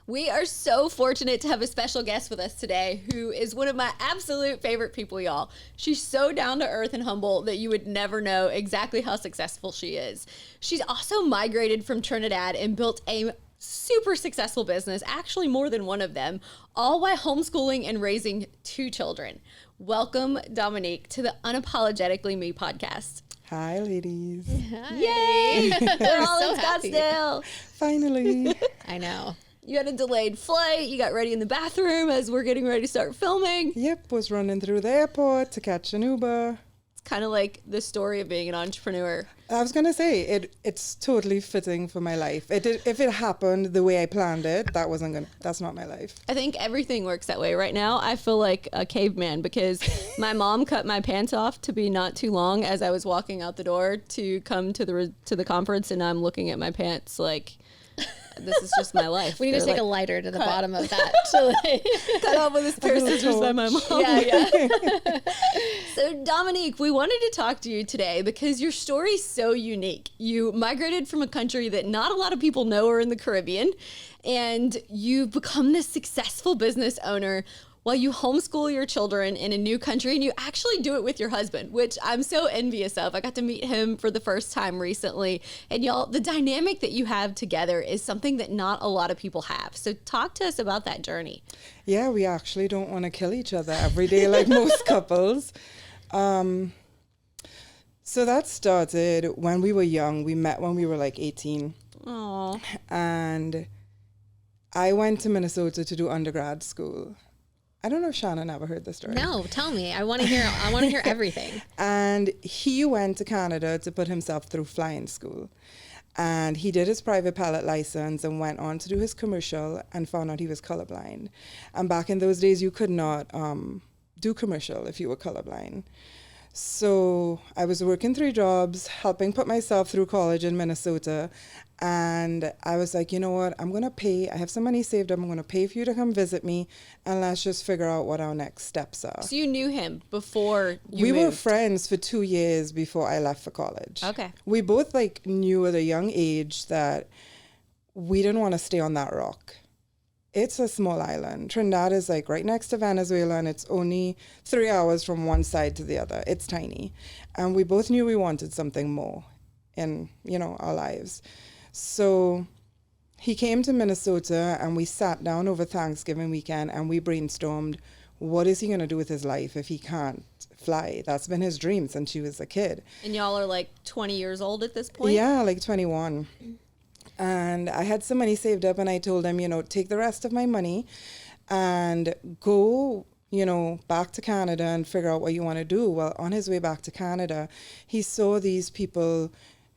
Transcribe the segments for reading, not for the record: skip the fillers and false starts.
We are so fortunate to have a special guest with us today who is one of my absolute favorite people, y'all. She's so down to earth and humble that you would never know exactly how successful she is. She's also migrated from Trinidad and built a super successful business, actually more than one of them, all while homeschooling and raising 2 children. Welcome, Dominique, to the Unapologetically Me podcast. Hi, ladies. Hi. Yay! We're all so in Scottsdale. Finally. I know. You had a delayed flight. You got ready in the bathroom as we're getting ready to start filming. Yep, was running through the airport to catch an Uber. It's kind of like the story of being an entrepreneur. I was going to say, it's totally fitting for my life. If it happened the way I planned it, that's not my life. I think everything works that way. Right now, I feel like a caveman because my mom cut my pants off to be not too long as I was walking out the door to come to the conference, and I'm looking at my pants like, this is just my life. We need to take a lighter to the bottom of that. Cut off with this pair of scissors by my mom. Yeah. So Dominique, we wanted to talk to you today because your story is so unique. You migrated from a country that not a lot of people know are in the Caribbean, and you've become this successful business owner while you homeschool your children in a new country, and you actually do it with your husband, which I'm so envious of. I got to meet him for the first time recently, and y'all, the dynamic that you have together is something that not a lot of people have. So talk to us about that journey. Yeah, we actually don't want to kill each other every day like most couples. So that started when we were young. We met when we were like 18. Aww. And I went to Minnesota to do undergrad school. I don't know if Channon ever heard the story. No, tell me. I want to hear everything. And he went to Canada to put himself through flying school. And he did his private pilot license and went on to do his commercial and found out he was colorblind. And back in those days, you could not do commercial if you were colorblind. So I was working 3 jobs, helping put myself through college in Minnesota. And I was like, you know what, I'm going to pay. I have some money saved up. I'm going to pay for you to come visit me. And let's just figure out what our next steps are. So you knew him before you We moved. were friends for 2 years before I left for college. Okay. We both knew at a young age that we didn't want to stay on that rock. It's a small island. Trinidad is right next to Venezuela, and it's only 3 hours from one side to the other. It's tiny. And we both knew we wanted something more in, our lives. So he came to Minnesota, and we sat down over Thanksgiving weekend, and we brainstormed, what is he going to do with his life if he can't fly? That's been his dream since he was a kid. And y'all are 20 years old at this point? Yeah, 21. And I had some money saved up, and I told him, take the rest of my money and go, back to Canada and figure out what you want to do. Well, on his way back to Canada, he saw these people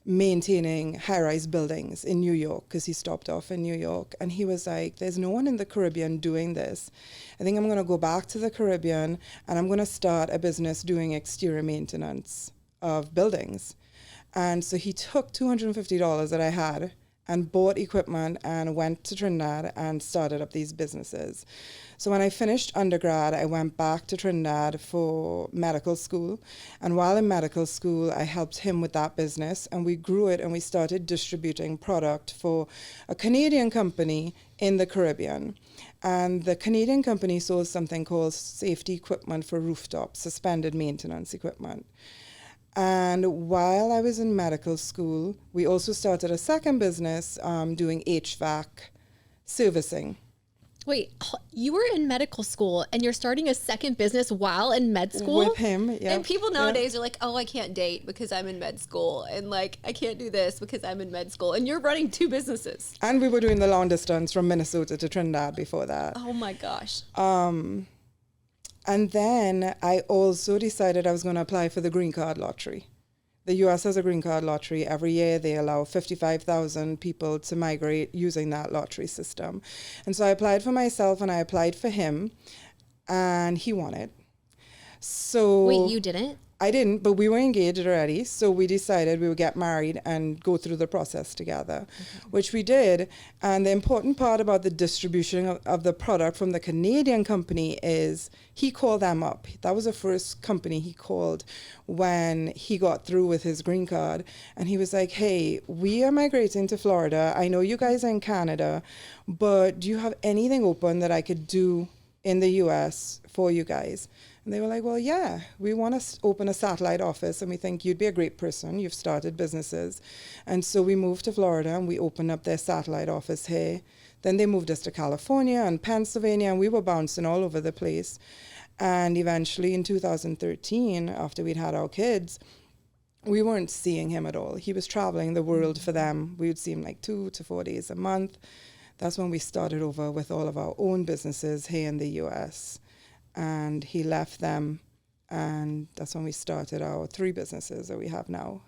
maintaining high-rise buildings in New York because he stopped off in New York. And he was like, there's no one in the Caribbean doing this. I think I'm going to go back to the Caribbean, and I'm going to start a business doing exterior maintenance of buildings. And so he took $250 that I had and bought equipment and went to Trinidad and started up these businesses. So when I finished undergrad, I went back to Trinidad for medical school. And while in medical school, I helped him with that business, and we grew it, and we started distributing product for a Canadian company in the Caribbean. And the Canadian company sold something called safety equipment for rooftops, suspended maintenance equipment. And while I was in medical school, we also started a second business doing HVAC servicing. Wait, you were in medical school and you're starting a second business while in med school? With him, yeah. And people nowadays are like, oh, I can't date because I'm in med school. And I can't do this because I'm in med school. And you're running 2 businesses. And we were doing the long distance from Minnesota to Trinidad before that. Oh my gosh. And then I also decided I was going to apply for the green card lottery. The U.S. has a green card lottery. Every year they allow 55,000 people to migrate using that lottery system. And so I applied for myself and I applied for him, and he won it. So Wait, you didn't? I didn't, but we were engaged already. So we decided we would get married and go through the process together, which we did. And the important part about the distribution of the product from the Canadian company is he called them up. That was the first company he called when he got through with his green card. And he was like, hey, we are migrating to Florida. I know you guys are in Canada, but do you have anything open that I could do in the US for you guys? And they were like, well, yeah, we want to open a satellite office and we think you'd be a great person. You've started businesses. And so we moved to Florida and we opened up their satellite office here. Then they moved us to California and Pennsylvania, and we were bouncing all over the place. And eventually in 2013, after we'd had our kids, we weren't seeing him at all. He was traveling the world for them. We would see him like 2 to 4 days a month. That's when we started over with all of our own businesses here in the US. And he left them, and that's when we started our 3 businesses that we have now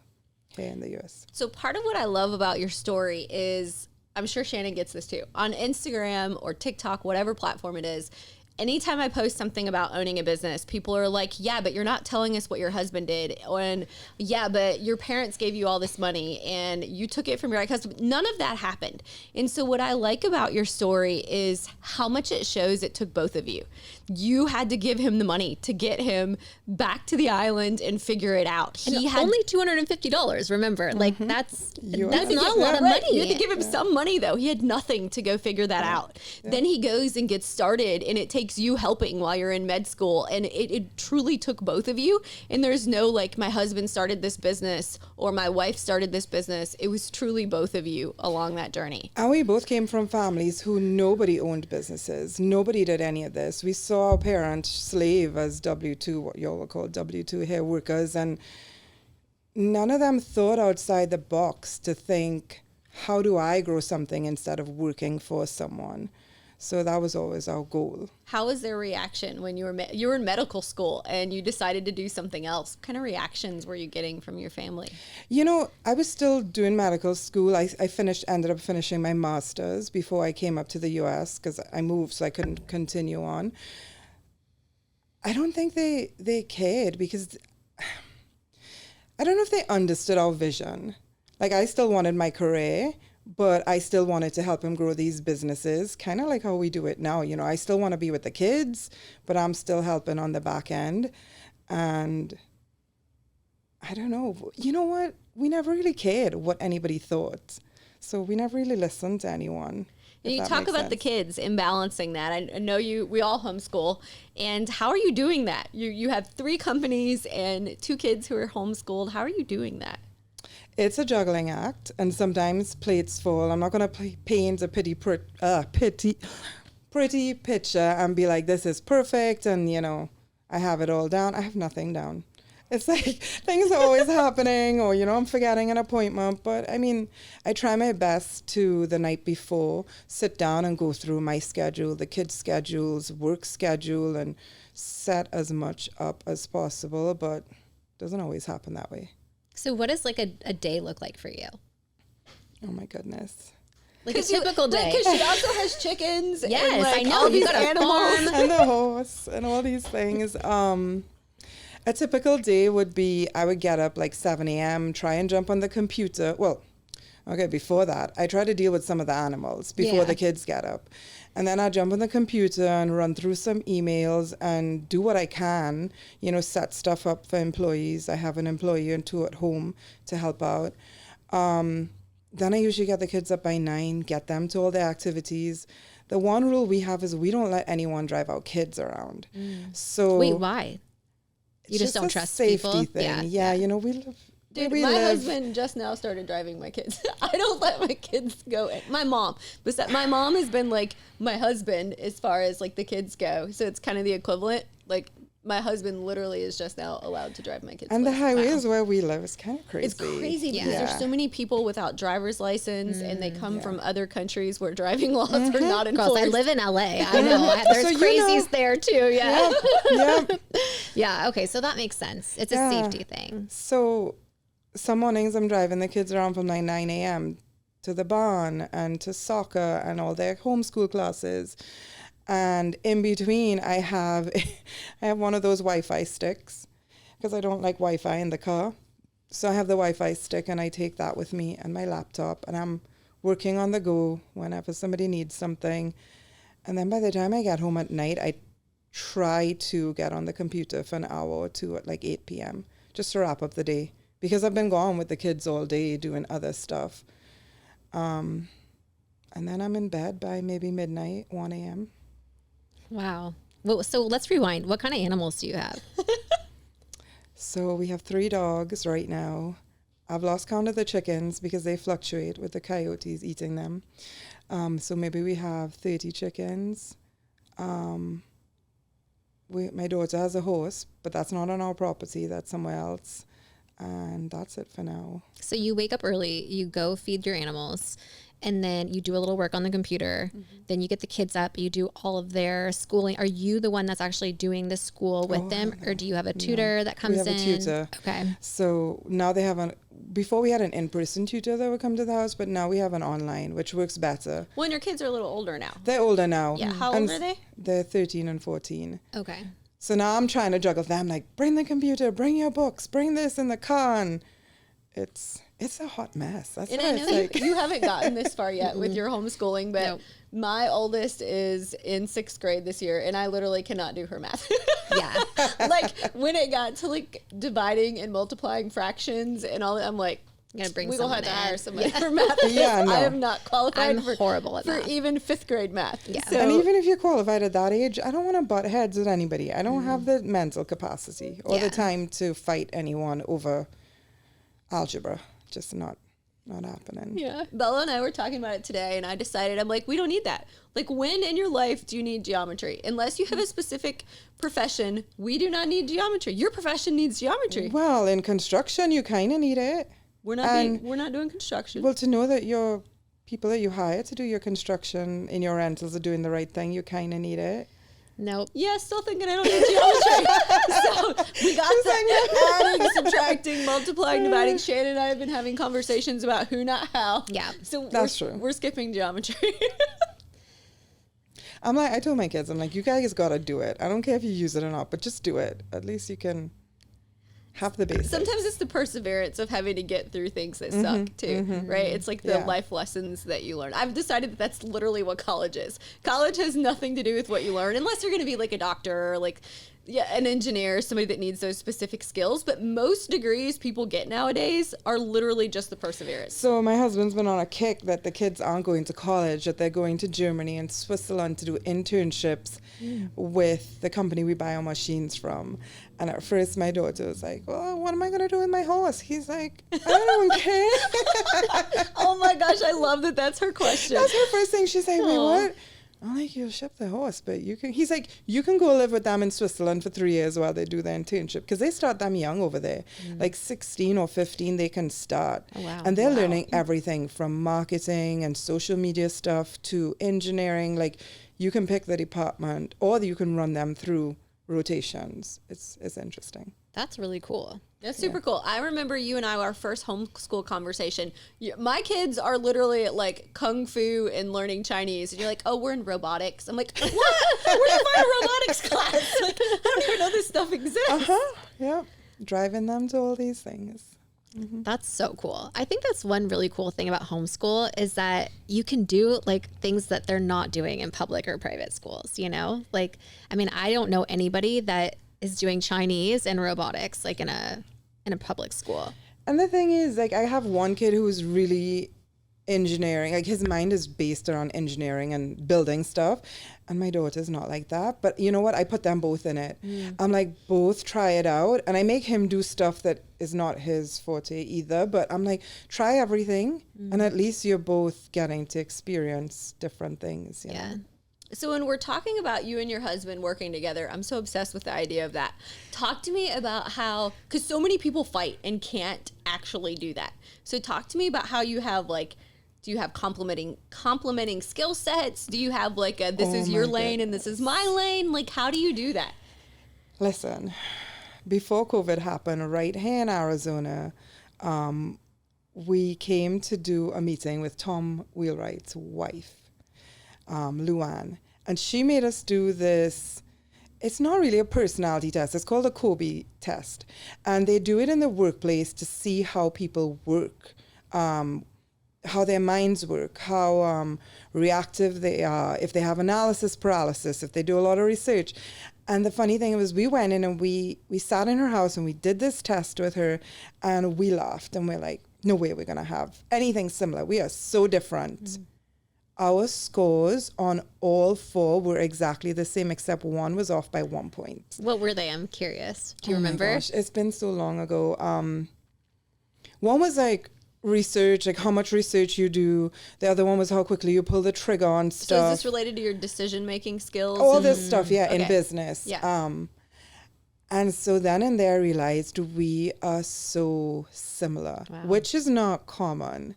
here in the US. So part of what I love about your story is, I'm sure Channon gets this too, on Instagram or TikTok, whatever platform it is, anytime I post something about owning a business, people are like, yeah, but you're not telling us what your husband did. And yeah, but your parents gave you all this money and you took it from your husband. None of that happened. And so what I like about your story is how much it shows it took both of you. You had to give him the money to get him back to the island and figure it out. He had only $250, remember? Like that's not a lot of right. money. You had to give him some money though. He had nothing to go figure that out. Then he goes and gets started, and it takes you helping while you're in med school, and it truly took both of you. And there's no like, my husband started this business or my wife started this business. It was truly both of you along that journey. And we both came from families who nobody owned businesses. Nobody did any of this. We saw our parents slave as W-2, what you all call W-2 hair workers, and none of them thought outside the box to think, how do I grow something instead of working for someone? So that was always our goal. How was their reaction when you were in medical school and you decided to do something else? What kind of reactions were you getting from your family? You know, I was still doing medical school. I ended up finishing my master's before I came up to the US because I moved, so I couldn't continue on. I don't think they cared because I don't know if they understood our vision. Like, I still wanted my career, but I still wanted to help him grow these businesses, kind of like how we do it now. You know, I still want to be with the kids, but I'm still helping on the back end. And I don't know. You know what? We never really cared what anybody thought. So we never really listened to anyone. And you talk about the kids and balancing that. I know we all homeschool. And how are you doing that? You have 3 companies and 2 kids who are homeschooled. How are you doing that? It's a juggling act, and sometimes plates fall. I'm not going to paint a pretty picture and be like, this is perfect, and, you know, I have it all down. I have nothing down. It's like things are always happening, or, you know, I'm forgetting an appointment. But, I mean, I try my best to, the night before, sit down and go through my schedule, the kids' schedules, work schedule, and set as much up as possible, but it doesn't always happen that way. So what does like a day look like for you? Oh my goodness. Like a typical day. Because she also has chickens. Yes, and like I know. All You these got a animals. farm. And the horse and all these things. A typical day would be I would get up like 7 a.m., try and jump on the computer. Well, okay, before that, I try to deal with some of the animals before the kids get up. And then I jump on the computer and run through some emails and do what I can, you know, set stuff up for employees. I have an employee and 2 at home to help out. Then I usually get the kids up by 9, get them to all their activities. The one rule we have is we don't let anyone drive our kids around. So Wait, why? You just don't a trust safety people? thing. Yeah, you know, we live. Dude, we my live. husband just now started driving my kids. I don't let my kids go. My mom. My mom has been like my husband as far as like the kids go. So it's kind of the equivalent. Like my husband literally is just now allowed to drive my kids. And the places. highways where we live is kind of crazy. It's crazy because Yeah. there's so many people without driver's license and they come from other countries where driving laws are not enforced. Girls, I live in LA. I know. There's So you crazies know. there too. Yeah. Yep. Yeah. Okay. So that makes sense. It's a Yeah. safety thing. So some mornings I'm driving the kids around from 9 a.m. to the barn and to soccer and all their homeschool classes. And in between, I have one of those Wi-Fi sticks. because I don't like Wi-Fi in the car. So I have the Wi-Fi stick and I take that with me and my laptop, and I'm working on the go whenever somebody needs something. And then by the time I get home at night, I try to get on the computer for an hour or two at like 8 p.m. just to wrap up the day, because I've been gone with the kids all day doing other stuff. And then I'm in bed by maybe midnight, 1 a.m. Wow. Well, so let's rewind. What kind of animals do you have? So we have 3 dogs right now. I've lost count of the chickens because they fluctuate with the coyotes eating them. So maybe we have 30 chickens. My daughter has a horse, but that's not on our property. That's somewhere else. And that's it for now. So you wake up early, you go feed your animals, and then you do a little work on the computer. Then you get the kids up, you do all of their schooling. Are you the one that's actually doing the school with them, or do you have a tutor that comes in? We have a tutor. Okay. So now they have before we had an in-person tutor that would come to the house, but now we have an online, which works better. Well, and your kids are a little older now. They're older now. Yeah. How old are they? They're 13 and 14. Okay. So now I'm trying to juggle them, like, bring the computer, bring your books, bring this in the car. And it's a hot mess. That's And what I it's know like. you haven't gotten this far yet with your homeschooling, but Nope. my oldest is in 6th grade this year, and I literally cannot do her math. Yeah. Like when it got to like dividing and multiplying fractions and all that, I'm like, You gotta bring we will someone have to hire in. somebody for math. Yeah, no. I am not qualified I'm horrible at for math. even 5th grade math. Yeah. So, And even if you're qualified at that age, I don't want to butt heads with anybody. I don't have the mental capacity or Yeah. the time to fight anyone over algebra. Just not happening. yeah. Bella and I were talking about it today, and I decided, I'm like, we don't need that. Like, when in your life do you need geometry? Unless you have a specific profession, we do not need geometry. Your profession needs geometry. Well, in construction, you kind of need it. We're not doing construction. Well, to know that your people that you hire to do your construction in your rentals are doing the right thing, you kind of need it. Nope. Yeah, still thinking I don't need geometry. So we got the adding, subtracting, multiplying, dividing. Shannon and I have been having conversations about who, not how. Yeah. So That's true. We're skipping geometry. I told my kids, I'm like, you guys got to do it. I don't care if you use it or not, but just do it. At least you can have the basics. Sometimes it's the perseverance of having to get through things that suck too, right? It's like the Yeah. life lessons that you learn. I've decided that that's literally what college is. College has nothing to do with what you learn, unless you're going to be like a doctor or like an engineer, somebody that needs those specific skills. But most degrees people get nowadays are literally just the perseverance. So my husband's been on a kick that the kids aren't going to college, that they're going to Germany and Switzerland to do internships with the company we buy our machines from. And at first my daughter was like, well, what am I going to do with my horse? He's like, I don't care. Oh my gosh, I love that that's her question. That's her first thing. She's like, wait, Aw. what? I'm like, you'll ship the horse, but you can. He's like, you can go live with them in Switzerland for 3 years while they do their internship, because they start them young over there, like 16 or 15 they can start. Oh, wow. And they're learning everything from marketing and social media stuff to engineering. Like, you can pick the department, or you can run them through rotations. It's interesting. That's really cool. That's super cool. I remember you and I, our first homeschool conversation. My kids are literally at like Kung Fu and learning Chinese. And you're like, oh, we're in robotics. I'm like, what? Where do you find a robotics class? Like, I don't even know this stuff exists. Yeah. Driving them to all these things. That's so cool. I think that's one really cool thing about homeschool is that you can do like things that they're not doing in public or private schools, you know? Like, I mean, I don't know anybody that is doing Chinese and robotics like in a public school. And the thing is, like, I have one kid who's really engineering, like his mind is based around engineering and building stuff, and my daughter's not like that. But you know what, I put them both in it. I'm like, both try it out, and I make him do stuff that is not his forte either, but I'm like, try everything, and at least you're both getting to experience different things, you know? So when we're talking about you and your husband working together, I'm so obsessed with the idea of that. Talk to me about how, because so many people fight and can't actually do that. So talk to me about how you have like, do you have complementing skill sets? Do you have like a, this is your lane and this is my lane? Like, how do you do that? Listen, before COVID happened, right here in Arizona, we came to do a meeting with Tom Wheelwright's wife, Luann, and she made us do this it's not really a personality test. It's called a Kobe test. And they do it in the workplace to see how people work, how their minds work, how reactive they are, if they have analysis paralysis, if they do a lot of research. And the funny thing was we went in and we sat in her house and we did this test with her and we laughed and we're like, no way we're going to have anything similar. We are so different. Mm-hmm. Our scores on all 4 were exactly the same, except one was off by 1 point. What were they? I'm curious. Do you remember? My gosh, it's been so long ago. One was like research, like how much research you do. The other one was how quickly you pull the trigger on stuff. So is this related to your decision-making skills? All this stuff, yeah, okay. in business. Yeah. And so then and there I realized we are so similar, wow. which is not common.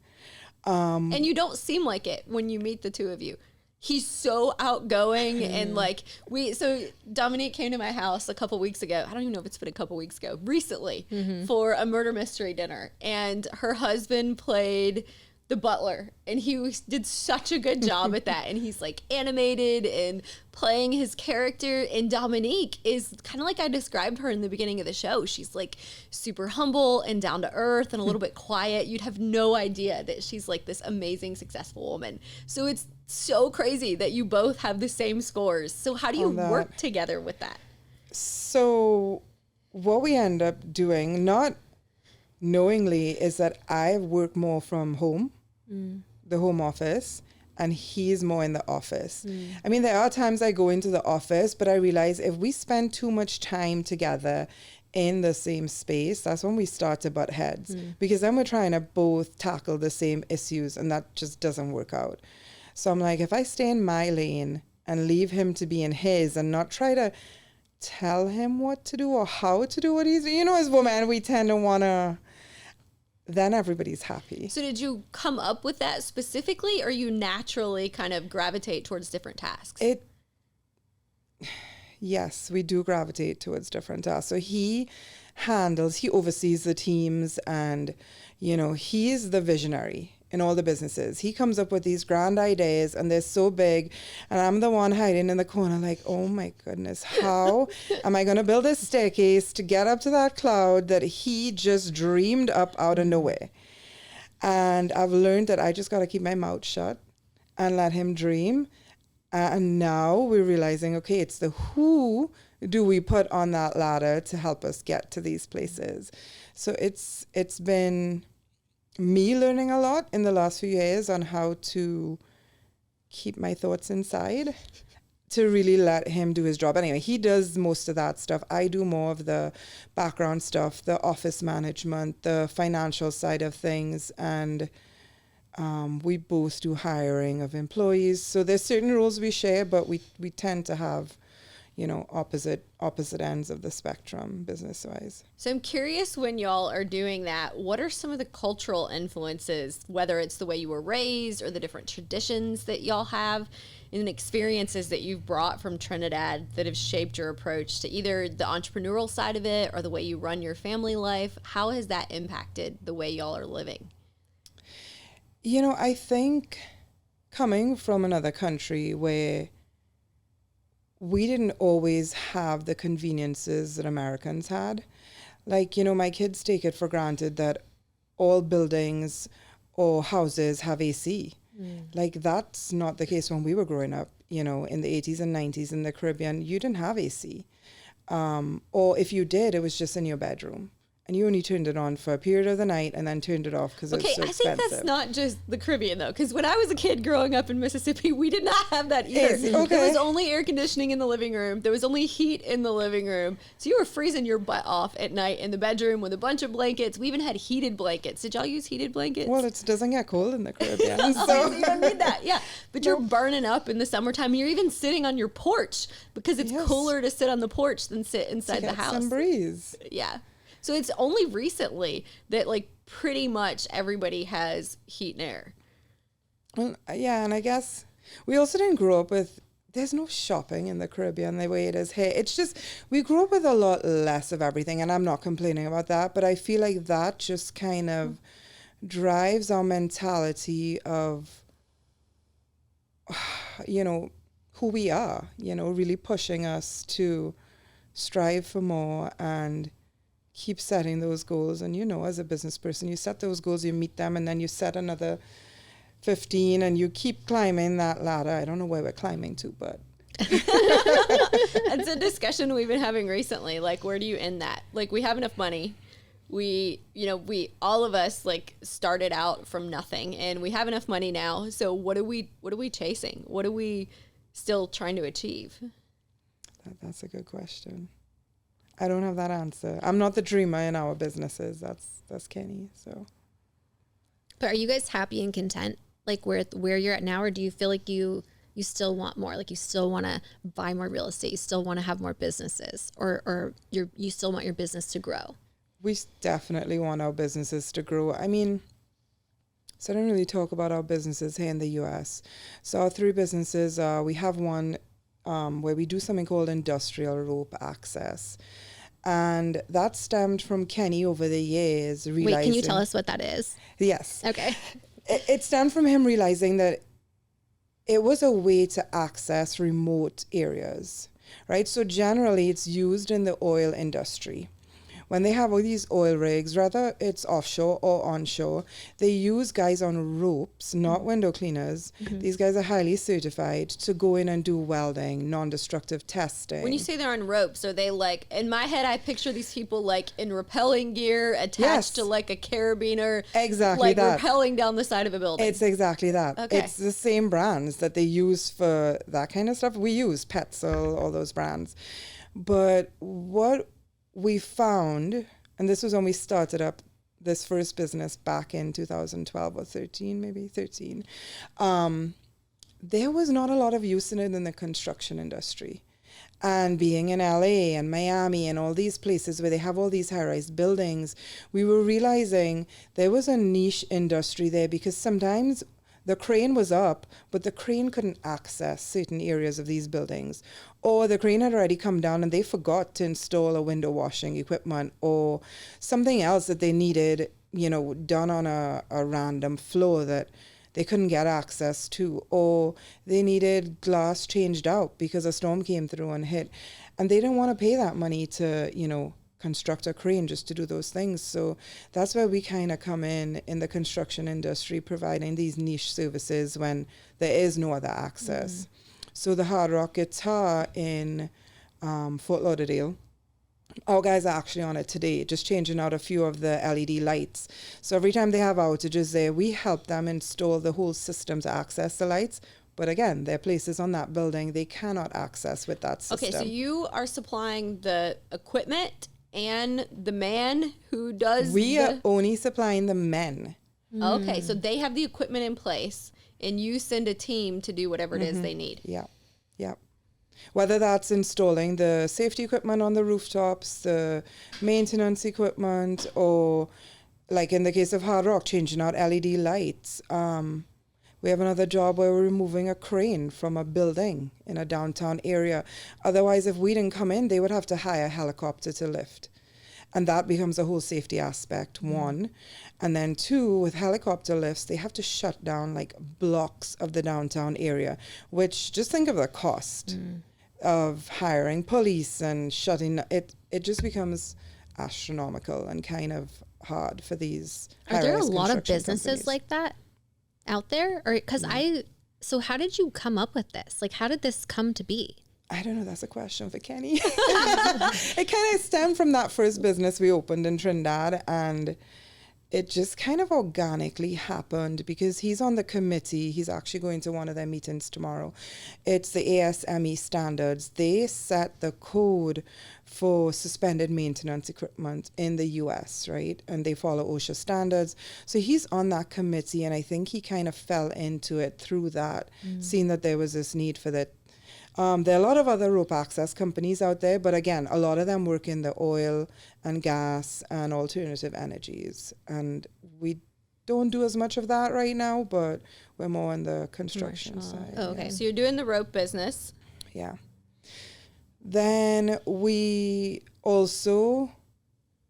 And you don't seem like it when you meet the two of you. He's so outgoing and like so Dominique came to my house a couple weeks ago. I don't even know if it's been a couple weeks ago, recently, for a murder mystery dinner. And her husband played the butler and he did such a good job at that. And he's like animated and playing his character. And Dominique is kind of like I described her in the beginning of the show. She's like super humble and down to earth and a little bit quiet. You'd have no idea that she's like this amazing, successful woman. So it's so crazy that you both have the same scores. So how do you work together with that? So what we end up doing, not knowingly, is that I work more from home, the home office, and he's more in the office. I mean, there are times I go into the office, but I realize if we spend too much time together in the same space, that's when we start to butt heads, because then we're trying to both tackle the same issues, and that just doesn't work out. So I'm like, if I stay in my lane and leave him to be in his and not try to tell him what to do or how to do what he's, as women, we tend to want to, then everybody's happy. So did you come up with that specifically, or you naturally kind of gravitate towards different tasks? Yes, we do gravitate towards different tasks. So he oversees the teams, and, he's the visionary in all the businesses. He comes up with these grand ideas and they're so big, and I'm the one hiding in the corner like, oh my goodness, how am I going to build a staircase to get up to that cloud that he just dreamed up out of nowhere? And I've learned that I just got to keep my mouth shut and let him dream. And now we're realizing, okay, it's the who do we put on that ladder to help us get to these places. So it's been me learning a lot in the last few years on how to keep my thoughts inside to really let him do his job. Anyway, he does most of that stuff. I do more of the background stuff, the office management, the financial side of things, and we both do hiring of employees. So there's certain roles we share, but we tend to have opposite ends of the spectrum business-wise. So I'm curious, when y'all are doing that, what are some of the cultural influences, whether it's the way you were raised or the different traditions that y'all have and experiences that you've brought from Trinidad that have shaped your approach to either the entrepreneurial side of it or the way you run your family life? How has that impacted the way y'all are living? I think coming from another country where we didn't always have the conveniences that Americans had. Like, my kids take it for granted that all buildings or houses have AC. Like, that's not the case when we were growing up, in the 80s and 90s in the Caribbean. You didn't have AC. Or if you did, it was just in your bedroom. And you only turned it on for a period of the night and then turned it off because it was so expensive. I think that's not just the Caribbean, though, because when I was a kid growing up in Mississippi, we did not have that either. Okay. There was only air conditioning in the living room. There was only heat in the living room. So you were freezing your butt off at night in the bedroom with a bunch of blankets. We even had heated blankets. Did y'all use heated blankets? Well, it doesn't get cold in the Caribbean. So you don't need that, yeah. But you're burning up in the summertime. And you're even sitting on your porch because it's cooler to sit on the porch than sit inside the house. Some breeze. Yeah. So it's only recently that pretty much everybody has heat and air. Well, yeah, and I guess we also didn't grow up with, there's no shopping in the Caribbean the way it is here. It's just, we grew up with a lot less of everything, and I'm not complaining about that, but I feel like that just kind of drives our mentality of, who we are, really pushing us to strive for more and keep setting those goals. And, as a business person, you set those goals, you meet them, and then you set another 15 and you keep climbing that ladder. I don't know where we're climbing to, but it's a discussion we've been having recently. Like, where do you end that? Like, we have enough money. We all of us like started out from nothing, and we have enough money now. So what are we chasing? What are we still trying to achieve? That's a good question. I don't have that answer. I'm not the dreamer in our businesses. That's Kenny. So, but are you guys happy and content, like where you're at now, or do you feel like you still want more? Like you still want to buy more real estate, you still want to have more businesses, or you still want your business to grow? We definitely want our businesses to grow. I mean, so I don't really talk about our businesses here in the U.S. So our 3 businesses, we have one where we do something called industrial rope access. And that stemmed from Kenny over the years realizing... Wait, can you tell us what that is? Yes. Okay. It stemmed from him realizing that it was a way to access remote areas, right? So generally it's used in the oil industry. When they have all these oil rigs, whether it's offshore or onshore, they use guys on ropes, not window cleaners. Mm-hmm. These guys are highly certified to go in and do welding, non-destructive testing. When you say they're on ropes, are they like, in my head, I picture these people like in rappelling gear attached to like a carabiner. Exactly like that. rappelling down the side of a building. It's exactly that. Okay. It's the same brands that they use for that kind of stuff. We use Petzl, all those brands. But what we found, and this was when we started up this first business back in 2012 or 13, maybe 13, there was not a lot of use in it in the construction industry. And being in LA and Miami and all these places where they have all these high-rise buildings, we were realizing there was a niche industry there because sometimes the crane was up, but the crane couldn't access certain areas of these buildings. Or the crane had already come down and they forgot to install a window washing equipment or something else that they needed, done on a random floor that they couldn't get access to. Or they needed glass changed out because a storm came through and hit. And they didn't want to pay that money to, construct a crane just to do those things. So that's where we kind of come in the construction industry, providing these niche services when there is no other access. Mm-hmm. So the Hard Rock guitar in Fort Lauderdale, our guys are actually on it today, just changing out a few of the LED lights. So every time they have outages there, we help them install the whole system to access the lights. But again, there are places on that building they cannot access with that system. Okay, so you are supplying the equipment and the man who does We are only supplying the men. Okay, so they have the equipment in place and you send a team to do whatever it is they need. Yeah. Whether that's installing the safety equipment on the rooftops, the maintenance equipment, or like in the case of Hard Rock, changing out LED lights. We have another job where we're removing a crane from a building in a downtown area. Otherwise, if we didn't come in, they would have to hire a helicopter to lift. And that becomes a whole safety aspect, one. And then two, with helicopter lifts, they have to shut down like blocks of the downtown area, which just think of the cost of hiring police and shutting it. It just becomes astronomical and kind of hard for these Are there a high-rise lot of construction businesses companies. like that out there? Or because so how did you come up with this? Like, how did this come to be? I don't know. That's a question for Kenny. It kind of stemmed from that first business we opened in Trinidad, and it just kind of organically happened because he's on the committee. He's actually going to one of their meetings tomorrow. It's the ASME standards. They set the code for suspended maintenance equipment in the US, right? And they follow OSHA standards. So he's on that committee, and I think he kind of fell into it through that, seeing that there was this need for that. There are a lot of other rope access companies out there, but again, a lot of them work in the oil and gas and alternative energies. And we don't do as much of that right now, but we're more on the construction side. Oh, okay, so you're doing the rope business. Yeah. Then we also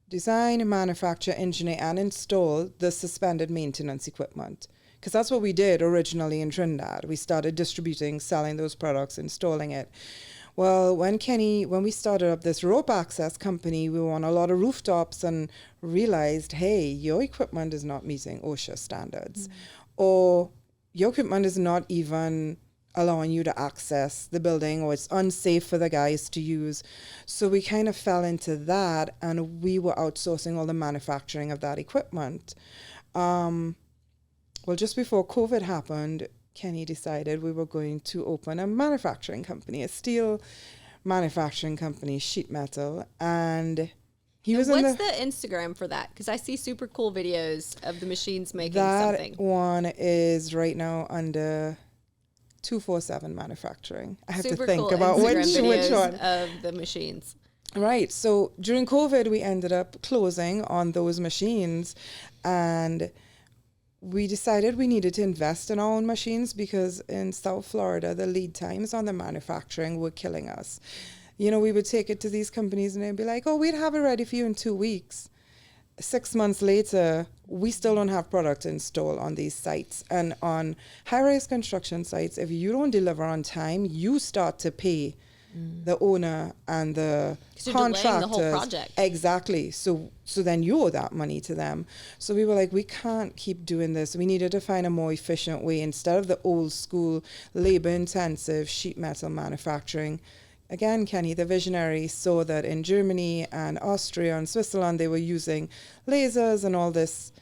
design, manufacture, engineer, and install the suspended maintenance equipment. because that's what we did originally in Trinidad. We started distributing, selling those products, installing it. Well, when we started up this rope access company, we were on a lot of rooftops and realized, hey, your equipment is not meeting OSHA standards, or your equipment is not even allowing you to access the building, or it's unsafe for the guys to use. So we kind of fell into that, and we were outsourcing all the manufacturing of that equipment. Well, just before COVID happened, Kenny decided we were going to open a manufacturing company, a steel manufacturing company, sheet metal. And he was what's the Instagram for that? Because I see super cool videos of the machines making something. That one is right now under 247 manufacturing. I have super to think cool about Instagram which one. Of the machines. Right. So during COVID, we ended up closing on those machines, and we decided we needed to invest in our own machines because in South Florida, the lead times on the manufacturing were killing us. You know, we would take it to these companies and they'd be like, oh, we'd have it ready for you in 2 weeks. 6 months later, we still don't have product installed on these sites. And on high-rise construction sites, if you don't deliver on time, you start to pay the owner and the contractors. The whole project. Exactly. So then you owe that money to them. So we were like, we can't keep doing this. We needed to find a more efficient way instead of the old school labor-intensive sheet metal manufacturing. Again, Kenny, the visionary, saw that in Germany and Austria and Switzerland, they were using lasers and all this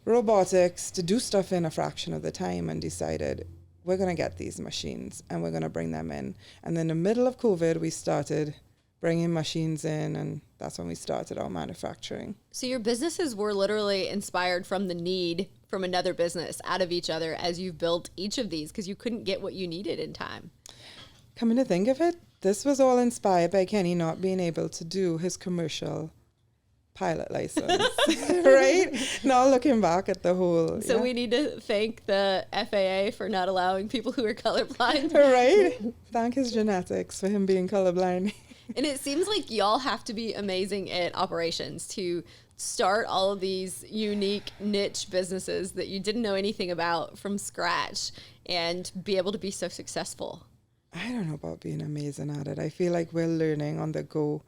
robotics to do stuff in a fraction of the time, and decided, we're going to get these machines and we're going to bring them in. And in the middle of COVID, we started bringing machines in, and that's when we started our manufacturing. So your businesses were literally inspired from the need from another business out of each other as you've built each of these because you couldn't get what you needed in time. Coming to think of it, this was all inspired by Kenny not being able to do his commercial pilot license, right? Now looking back at the whole. So we need to thank the FAA for not allowing people who are colorblind. Right? Thank his genetics for him being colorblind. And it seems like y'all have to be amazing at operations to start all of these unique niche businesses that you didn't know anything about from scratch and be able to be so successful. I don't know about being amazing at it. I feel like we're learning on the go.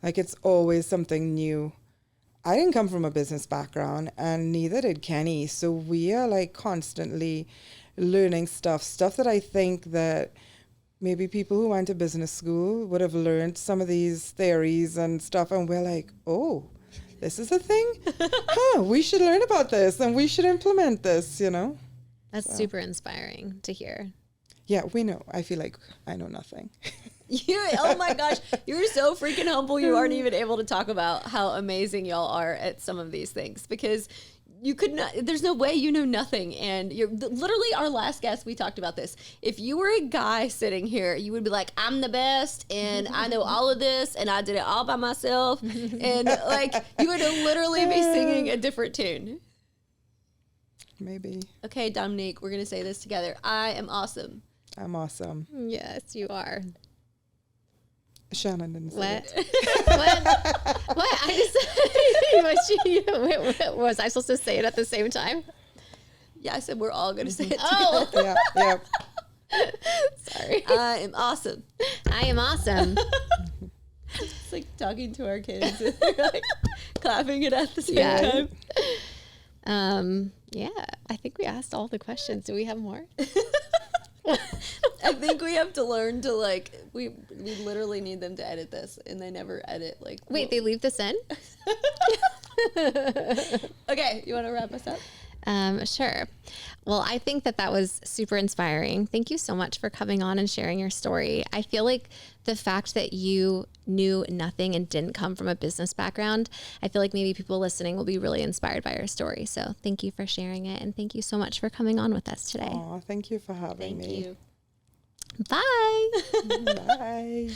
Like it's always something new. I didn't come from a business background, and neither did Kenny. So we are like constantly learning stuff that I think that maybe people who went to business school would have learned some of these theories and stuff. And we're like, oh, this is a thing? We should learn about this and we should implement this, you know? That's super inspiring to hear. Yeah, we know. I feel like I know nothing. Oh my gosh, you're so freaking humble. You aren't even able to talk about how amazing y'all are at some of these things because you could not, there's no way you know nothing. And you're literally our last guest. We talked about this. If you were a guy sitting here, you would be like, I'm the best and I know all of this and I did it all by myself. And like you would literally be singing a different tune. Maybe. Okay, Dominique, we're going to say this together. I am awesome. I'm awesome. Yes, you are. Channon didn't say What? it. What? Was I supposed to say it at the same time? Yeah, I said we're all going to say it Oh, together. Yeah. sorry. I am awesome. I am awesome. It's like talking to our kids. Like clapping it at the same time. Yeah, I think we asked all the questions. Do we have more? I think we have to learn to like we literally need them to edit this and they never edit like Wait, they leave this in? Okay, you want to wrap us up? Sure. Well, I think that was super inspiring. Thank you so much for coming on and sharing your story. I feel like the fact that you knew nothing and didn't come from a business background, I feel like maybe people listening will be really inspired by your story. So thank you for sharing it. And thank you so much for coming on with us today. Aw, thank you for having me. Thank you. Bye. Bye.